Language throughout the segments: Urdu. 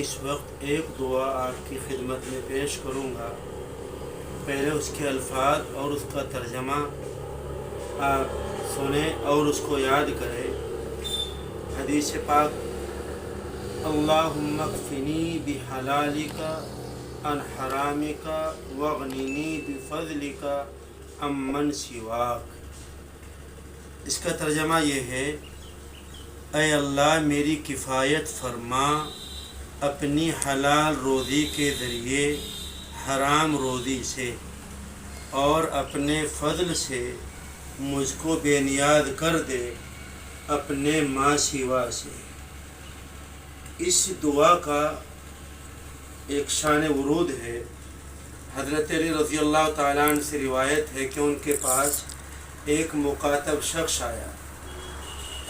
اس وقت ایک دعا آپ کی خدمت میں پیش کروں گا. پہلے اس کے الفاظ اور اس کا ترجمہ آپ سنیں اور اس کو یاد کریں. حدیث پاک: اللہم اکفنی بحلالک عن حرامک واغننی بفضلک عمن سواک. اس کا ترجمہ یہ ہے: اے اللہ میری کفایت فرما اپنی حلال روزی کے ذریعے حرام روزی سے، اور اپنے فضل سے مجھ کو بے نیاز کر دے اپنے ما سوا سے. اس دعا کا ایک شان ورود ہے. حضرت علی رضی اللہ تعالیٰ عنہ سے روایت ہے کہ ان کے پاس ایک مکاتب شخص آیا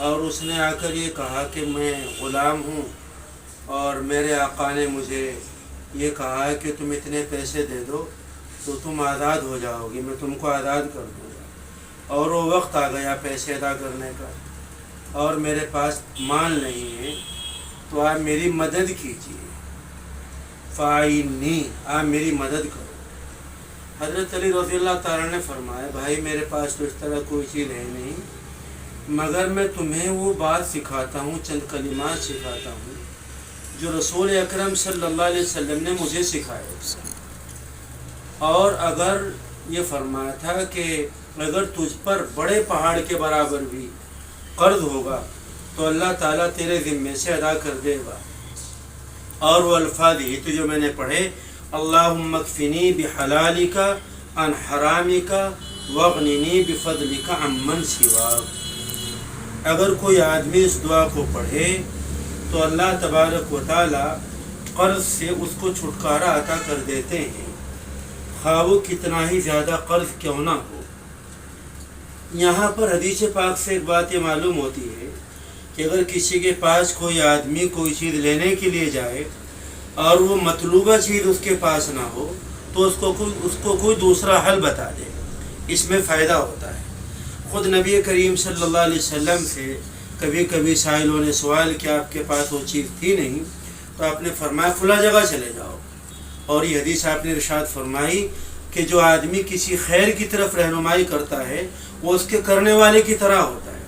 اور اس نے آ کر یہ کہا کہ میں غلام ہوں اور میرے آقا نے مجھے یہ کہا ہے کہ تم اتنے پیسے دے دو تو تم آزاد ہو جاؤ گی، میں تم کو آزاد کر دوں گا. اور وہ وقت آ گیا پیسے ادا کرنے کا اور میرے پاس مال نہیں ہے، تو آپ میری مدد کیجیے. فاعینی، آپ میری مدد کرو. حضرت علی رضی اللہ تعالیٰ نے فرمایا: بھائی میرے پاس تو اس طرح کوئی چیز ہے نہیں، مگر میں تمہیں وہ بات سکھاتا ہوں، چند کلمات سکھاتا ہوں جو رسول اکرم صلی اللہ علیہ وسلم نے مجھے سکھائے. اور اگر یہ فرمایا تھا کہ اگر تجھ پر بڑے پہاڑ کے برابر بھی قرض ہوگا تو اللہ تعالیٰ تیرے ذمے سے ادا کر دے گا. اور وہ الفاظ یہ تو جو میں نے پڑھے: اللہم اکفنی بحلالک عن حرامک واغننی بفضلک عمن سواک. اگر کوئی آدمی اس دعا کو پڑھے تو اللہ تبارک و تعالی قرض سے اس کو چھٹکارا عطا کر دیتے ہیں، خواہ وہ کتنا ہی زیادہ قرض کیوں نہ ہو. یہاں پر حدیث پاک سے ایک بات یہ معلوم ہوتی ہے کہ اگر کسی کے پاس کوئی آدمی کوئی چیز لینے کے لیے جائے اور وہ مطلوبہ چیز اس کے پاس نہ ہو تو اس کو کوئی دوسرا حل بتا دے، اس میں فائدہ ہوتا ہے. خود نبی کریم صلی اللہ علیہ وسلم سے کبھی کبھی سائلوں نے سوال کیا آپ کے پاس وہ چیز تھی نہیں، تو آپ نے فرمایا فلاں جگہ چلے جاؤ. اور یہ حدیث آپ نے ارشاد فرمائی کہ جو آدمی کسی خیر کی طرف رہنمائی کرتا ہے وہ اس کے کرنے والے کی طرح ہوتا ہے.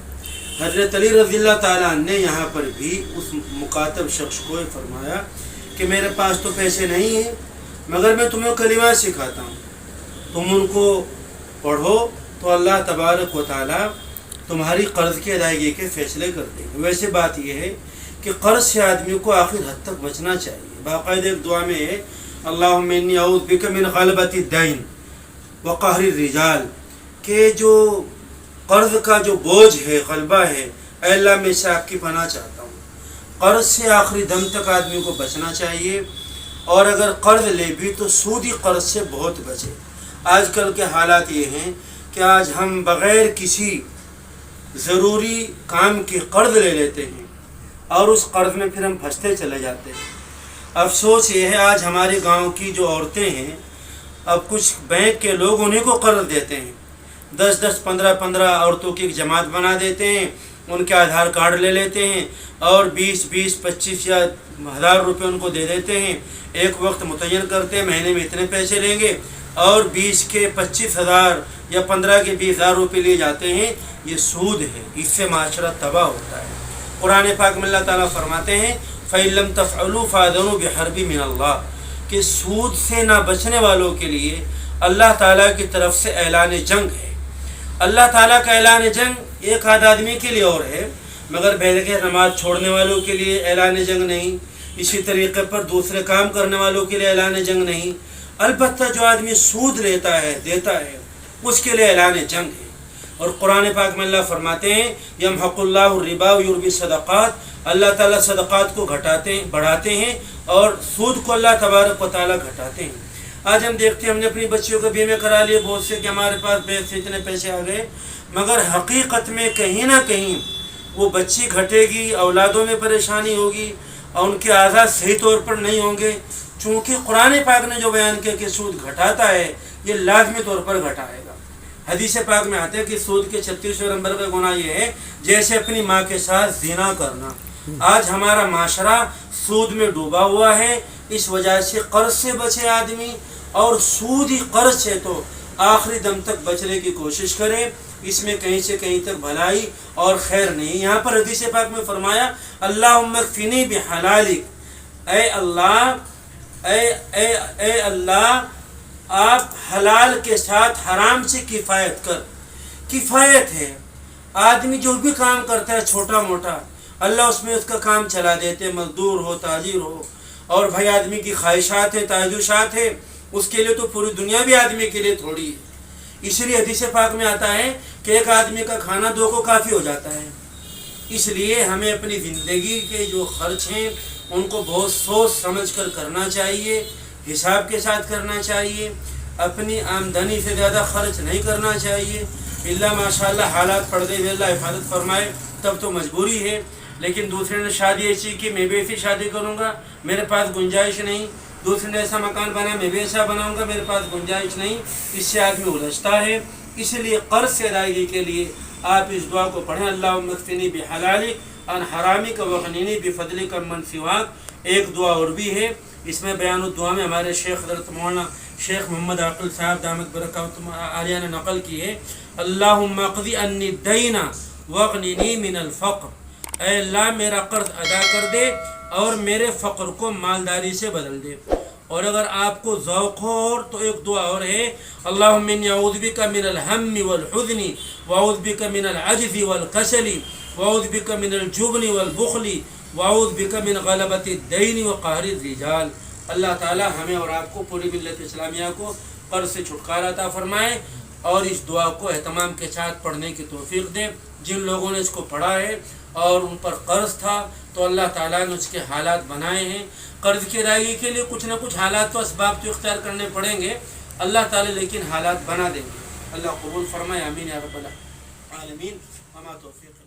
حضرت علی رضی اللہ تعالیٰ عنہ نے یہاں پر بھی اس مکاتب شخص کو فرمایا کہ میرے پاس تو پیسے نہیں ہیں، مگر میں تمہیں کلمات سکھاتا ہوں، تم ان کو پڑھو تو اللہ تبارک و تعالیٰ تمہاری قرض کی ادائیگی کے فیصلے کر دیں گے. ویسے بات یہ ہے کہ قرض سے آدمی کو آخر حد تک بچنا چاہیے. باقاعدہ ایک دعا میں ہے: اللہم انی اعوذ بک من غلبۃ الدین وقہر الرجال، کہ جو قرض کا جو بوجھ ہے، غلبہ ہے، اے اللہ میں سے آپ کی پناہ چاہتا ہوں. قرض سے آخری دم تک آدمی کو بچنا چاہیے، اور اگر قرض لے بھی تو سودی قرض سے بہت بچے. آج کل کے حالات یہ ہیں کہ آج ہم بغیر کسی ضروری کام کے قرض لے لیتے ہیں اور اس قرض میں پھر ہم پھنستے چلے جاتے ہیں. افسوس یہ ہے آج ہمارے گاؤں کی جو عورتیں ہیں، اب کچھ بینک کے لوگ انہیں کو قرض دیتے ہیں، 10 15 عورتوں کی ایک جماعت بنا دیتے ہیں، ان کے آدھار کارڈ لے لیتے ہیں اور 20 25 یا 1000 روپے ان کو دے دیتے ہیں. ایک وقت متعین کرتے ہیں مہینے میں اتنے پیسے لیں گے، اور 20 کے 25,000 یا 15 کے 20,000 روپے لیے جاتے ہیں. یہ سود ہے، اس سے معاشرہ تباہ ہوتا ہے. قرآن پاک میں اللہ تعالیٰ فرماتے ہیں: فَإِن لَمْ تَفْعَلُوا فَأَذَنُوا بِحَرْبٍ مِّنَ اللَّهِ، کہ سود سے نہ بچنے والوں کے لیے اللہ تعالیٰ کی طرف سے اعلان جنگ ہے. اللہ تعالیٰ کا اعلان جنگ ایک آدھ آدمی کے لیے اور ہے، مگر بغیر نماز چھوڑنے والوں کے لیے اعلان جنگ نہیں. اسی طریقے پر دوسرے کام کرنے والوں کے لیے اعلان جنگ نہیں. البتہ جو آدمی سود لیتا ہے دیتا ہے اس کے لیے اعلان جنگ ہے. اور قرآن پاک میں اللہ فرماتے ہیں: یمحق اللہ الربا ویربی الصدقات، اللہ تعالیٰ صدقات کو بڑھاتے ہیں اور سود کو اللہ تبارک و تعالیٰ گھٹاتے ہیں. آج ہم دیکھتے ہیں ہم نے اپنی بچیوں کو بیمے کرا لیے بہت سے کہ ہمارے پاس بینک سے اتنے پیسے آ گئے، مگر حقیقت میں کہیں نہ کہیں وہ بچی گھٹے گی، اولادوں میں پریشانی ہوگی اور ان کے اعضاء صحیح طور پر نہیں ہوں گے. چونکہ قرآن پاک نے جو بیان کیا کہ سود گھٹاتا ہے، یہ لازمی طور پر گھٹائے گا. حدیث پاک میں آتا ہے کہ سود کے 36 نمبر کا گناہ یہ ہے جیسے اپنی ماں کے ساتھ زنا کرنا. آج ہمارا معاشرہ سود میں ڈوبا ہوا ہے، اس وجہ سے قرض سے بچے آدمی، اور سود ہی قرض ہے تو آخری دم تک بچنے کی کوشش کرے، اس میں کہیں سے کہیں تک بھلائی اور خیر نہیں۔ یہاں پر حدیث پاک میں فرمایا اللہم اکفنی بحلالک، اے اللہ، اے اللہ آپ حلال کے ساتھ حرام سے کفایت کر۔ کفایت ہے، آدمی جو بھی کام کرتا ہے چھوٹا موٹا، اللہ اس میں اس کا کام چلا دیتے، مزدور ہو، تاجر ہو، اور بھائی آدمی کی خواہشات ہیں، تعیشات ہے، اس کے لیے تو پوری دنیا بھی آدمی کے لیے تھوڑی ہے۔ اس لیے حدیث پاک میں آتا ہے کہ ایک آدمی کا کھانا دو کو کافی ہو جاتا ہے۔ اس لیے ہمیں اپنی زندگی کے جو خرچ ہیں ان کو بہت سوچ سمجھ کر کرنا چاہیے، حساب کے ساتھ کرنا چاہیے، اپنی آمدنی سے زیادہ خرچ نہیں کرنا چاہیے۔ اللہ ماشاء اللہ حالات پردے ہوئے، اللہ حفاظت فرمائے، تب تو مجبوری ہے، لیکن دوسرے نے شادی ایسی کی میں بھی ایسی شادی کروں گا، میرے پاس گنجائش نہیں، دوسرے نے ایسا مکان بنا میں بھی ایسا بناؤں گا، میرے پاس گنجائش نہیں، اس سے آدمی الجھتا ہے۔ اس لیے قرض سے ادائیگی کے لیے آپ اس دعا کو پڑھیں، اللہم اکفنی بحلالک عن حرامک واغننی بفضلک عمن سواک۔ ایک دعا اور بھی ہے، اس میں بیان الدعا میں ہمارے شیخ حضرت مولانا شیخ محمد عاقل صاحب دامت برکاتہم عالیہ نے نقل کی ہے، اللہم اقضی عنی الدین واغننی من الفقر، اے اللہ میرا قرض ادا کر دے اور میرے فقر کو مالداری سے بدل دے۔ اور اگر آپ کو ذوق ہو تو ایک دعا اور ہے، اللہم انی اعوذ بک من الہم والحزن واعوذ بک من العجز والکسل واعوذ بک من الجبن والبخل واعوذ بک من غلبۃ الدین وقہر الرجال۔ اللہ تعالی ہمیں اور آپ کو، پوری ملت اسلامیہ کو قرض سے چھٹکارا عطا فرمائے، اور اس دعا کو اہتمام کے ساتھ پڑھنے کی توفیق دے۔ جن لوگوں نے اس کو پڑھا ہے اور ان پر قرض تھا تو اللہ تعالیٰ نے اس کے حالات بنائے ہیں۔ قرض کی ادائیگی کے لیے کچھ نہ کچھ حالات تو اسباب تو اختیار کرنے پڑیں گے، اللہ تعالیٰ لیکن حالات بنا دیں گے۔ اللہ قبول فرمائے، آمین یا رب العالمین۔ وما توفیق